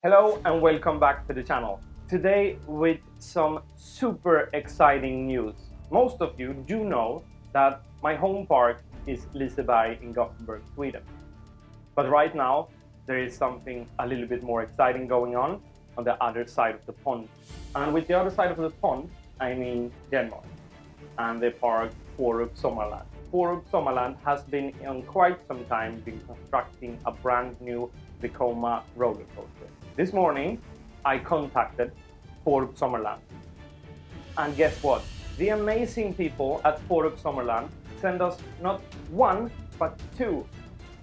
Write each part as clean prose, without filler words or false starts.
Hello and welcome back to the channel. Today with some super exciting news. Most of you do know that my home park is Liseberg in Gothenburg, Sweden. But right now there is something a little bit more exciting going on the other side of the pond. And with the other side of the pond, I mean Denmark and the park Fårup Sommerland. Fårup Sommerland has been on quite some time constructing a brand new Vekoma roller coaster. This morning, I contacted Fårup Sommerland. And guess what? The amazing people at Fårup Sommerland sent us not one, but two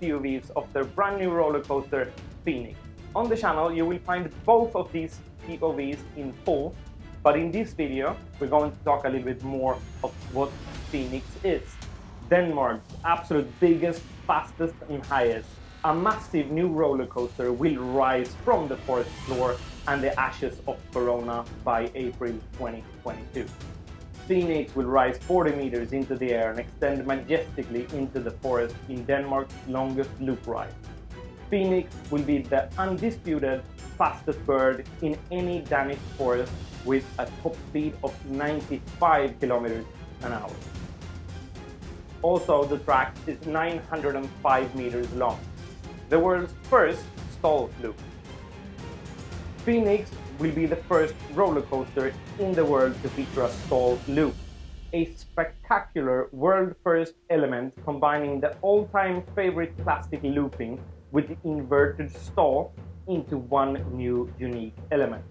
POVs of their brand new roller coaster, Fønix. On the channel, you will find both of these POVs in full, but in this video, we're going to talk a little bit more of what Fønix is. Denmark's absolute biggest, fastest and highest. A massive new roller coaster will rise from the forest floor and the ashes of Corona by April 2022. Fønix will rise 40 meters into the air and extend majestically into the forest in Denmark's longest loop ride. Fønix will be the undisputed fastest bird in any Danish forest with a top speed of 95 kilometers an hour. Also, the track is 905 meters long. The world's first stall loop. Fønix will be the first roller coaster in the world to feature a stall loop, a spectacular world-first element combining the all-time favorite plastic looping with the inverted stall into one new unique element.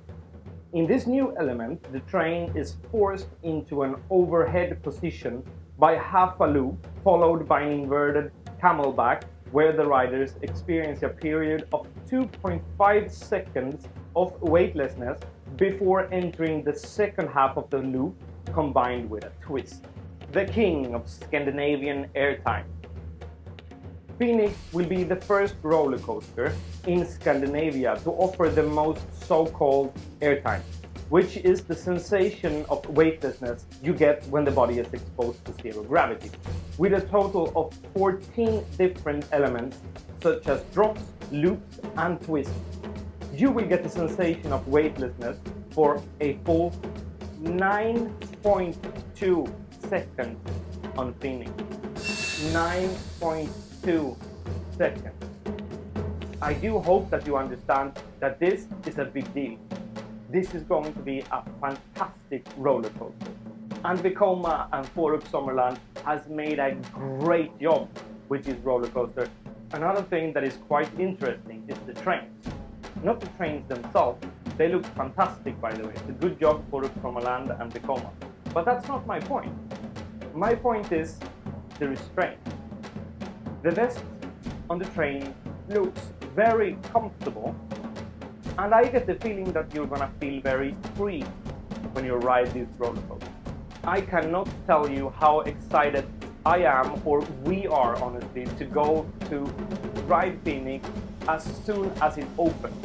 In this new element, the train is forced into an overhead position by half a loop, followed by an inverted camelback, where the riders experience a period of 2.5 seconds of weightlessness before entering the second half of the loop, combined with a twist. The king of Scandinavian airtime. Fønix will be the first roller coaster in Scandinavia to offer the most so-called airtime, which is the sensation of weightlessness you get when the body is exposed to zero gravity. With a total of 14 different elements, such as drops, loops, and twists, you will get the sensation of weightlessness for a full 9.2 seconds on Fønix. 9.2 seconds. I do hope that you understand that this is a big deal. This is going to be a fantastic roller coaster. And Vekoma and Fårup Sommerland has made a great job with this roller coaster. Another thing that is quite interesting is the trains. Not the trains themselves, they look fantastic by the way. It's a good job Fårup Sommerland and Vekoma. But that's not my point. My point is the restraint. The vest on the train looks very comfortable, and I get the feeling that you're gonna feel very free when you ride this roller coaster. I cannot tell you how excited I am, or we are honestly, to go to ride Fønix as soon as it opens.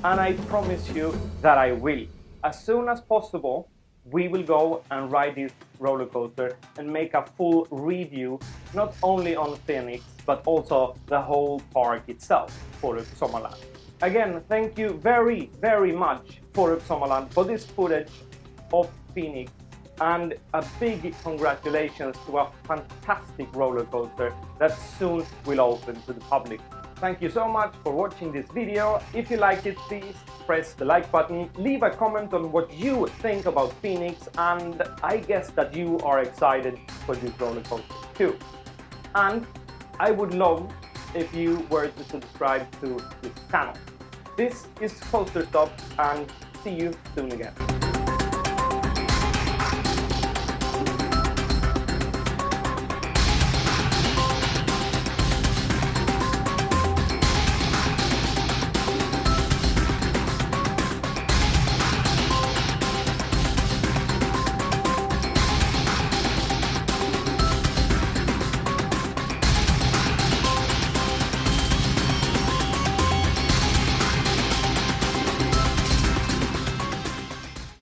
And I promise you that I will. As soon as possible, we will go and ride this roller coaster and make a full review, not only on Fønix, but also the whole park itself, Fårup Sommerland. Again, thank you very, very much, Fårup Sommerland, for this footage of Fønix, and a big congratulations to a fantastic roller coaster that soon will open to the public. Thank you so much for watching this video. If you like it, please press the like button, leave a comment on what you think about Fønix, and I guess that you are excited for this roller coaster too. And I would love if you were to subscribe to this channel. This is Coaster Stop, and see you soon again.